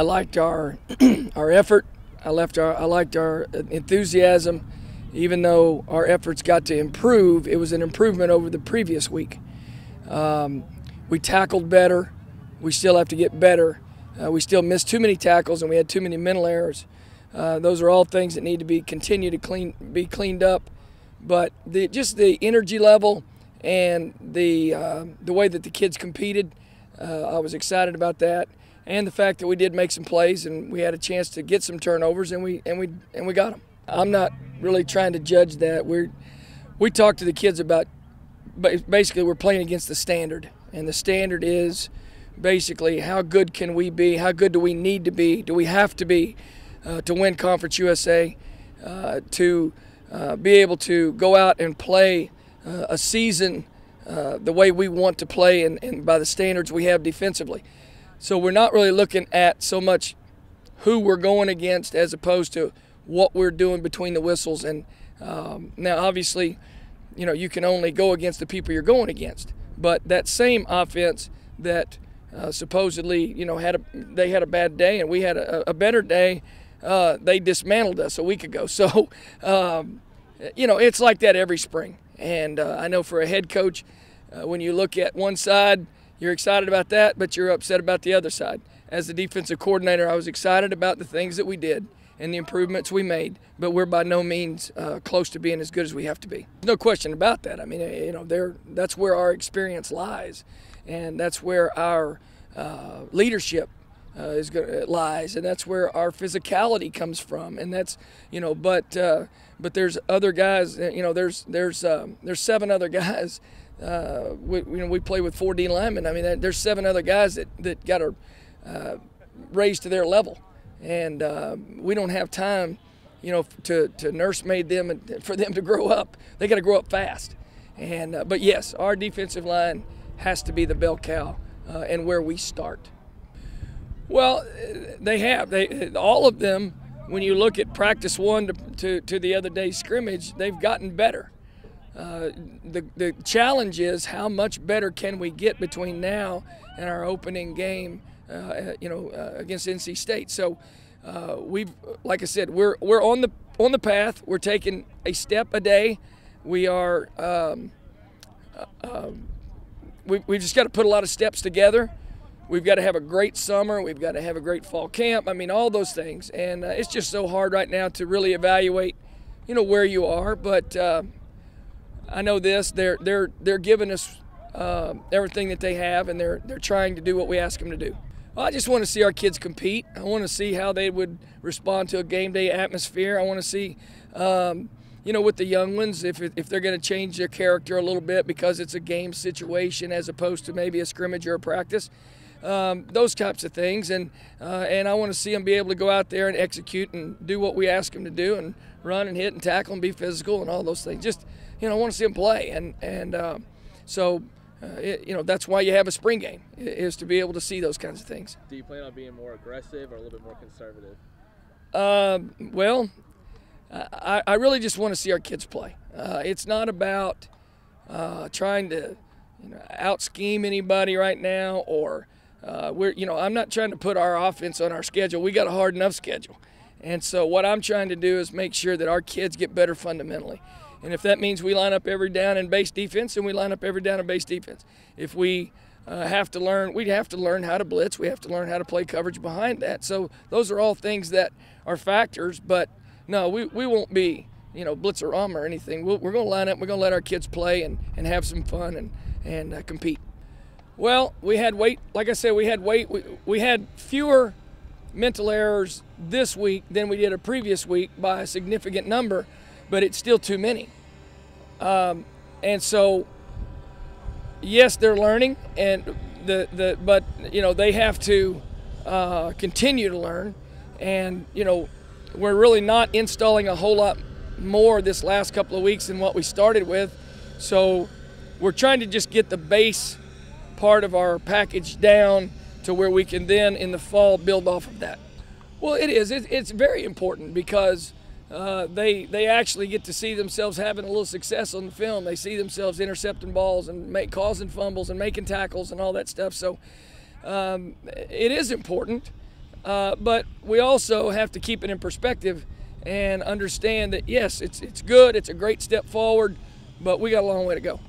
liked our our effort. I liked our enthusiasm. Even though our efforts got to improve, it was an improvement over the previous week. We tackled better. We still have to get better. We still missed too many tackles, and we had too many mental errors. Those are all things that need to be be cleaned up. But just the energy level and the way that the kids competed, I was excited about that, and the fact that we did make some plays and we had a chance to get some turnovers, and we got them. I'm not really trying to judge that. We talked to the kids about basically we're playing against the standard, and the standard is basically how good can we be, how good do we need to be, do we have to be to win Conference USA, to be able to go out and play a season the way we want to play and by the standards we have defensively. So we're not really looking at so much who we're going against as opposed to what we're doing between the whistles. And now obviously, you know, you can only go against the people you're going against. But that same offense that supposedly, you know, they had a bad day and we had a better day, they dismantled us a week ago. So, you know, it's like that every spring. And I know for a head coach, when you look at one side, you're excited about that, but you're upset about the other side. As the defensive coordinator, I was excited about the things that we did and the improvements we made, but we're by no means close to being as good as we have to be. No question about that. I mean, you know, that's where our experience lies, and that's where our leadership lies, and that's where our physicality comes from, and that's, you know, but there's other guys, you know, there's 7 other guys. We play with 4 D linemen. I mean, there's 7 other guys that got to raise to their level. And we don't have time, you know, to nursemaid them and for them to grow up. They got to grow up fast. And but yes, our defensive line has to be the bell cow and where we start. Well, all of them. When you look at practice 1 to the other day's scrimmage, they've gotten better. The challenge is how much better can we get between now and our opening game. You know, against NC State. So like I said, we're on the path. We're taking a step a day. We are we just got to put a lot of steps together. We've got to have a great summer. We've got to have a great fall camp. I mean, all those things. And it's just so hard right now to really evaluate, you know, where you are. But I know this: they're giving us everything that they have, and they're trying to do what we ask them to do. Well, I just want to see our kids compete. I want to see how they would respond to a game day atmosphere. I want to see, you know, with the young ones, if they're going to change their character a little bit because it's a game situation as opposed to maybe a scrimmage or a practice. Those types of things, and I want to see them be able to go out there and execute and do what we ask them to do, and run and hit and tackle and be physical and all those things. Just, you know, I want to see them play, and so. You know, that's why you have a spring game, is to be able to see those kinds of things. Do you plan on being more aggressive or a little bit more conservative? Well, I really just want to see our kids play. It's not about trying to, you know, out-scheme anybody right now, or you know, I'm not trying to put our offense on our schedule. We got a hard enough schedule. And so what I'm trying to do is make sure that our kids get better fundamentally. And if that means we line up every down in base defense, then we line up every down in base defense. If we have to learn how to blitz. We have to learn how to play coverage behind that. So those are all things that are factors. But no, we won't be, you know, blitz or rum or anything. We're going to line up. We're going to let our kids play and have some fun and compete. Well, we had weight. Like I said, we had weight. We had fewer mental errors this week than we did a previous week by a significant number, but it's still too many. And so, yes, they're learning, and but you know, they have to continue to learn. And you know, we're really not installing a whole lot more this last couple of weeks than what we started with. So we're trying to just get the base part of our package down to where we can then in the fall build off of that. Well, it is. It's very important because they actually get to see themselves having a little success on the film. They see themselves intercepting balls and causing fumbles and making tackles and all that stuff. So it is important. But we also have to keep it in perspective and understand that, yes, it's good, it's a great step forward, but we got a long way to go.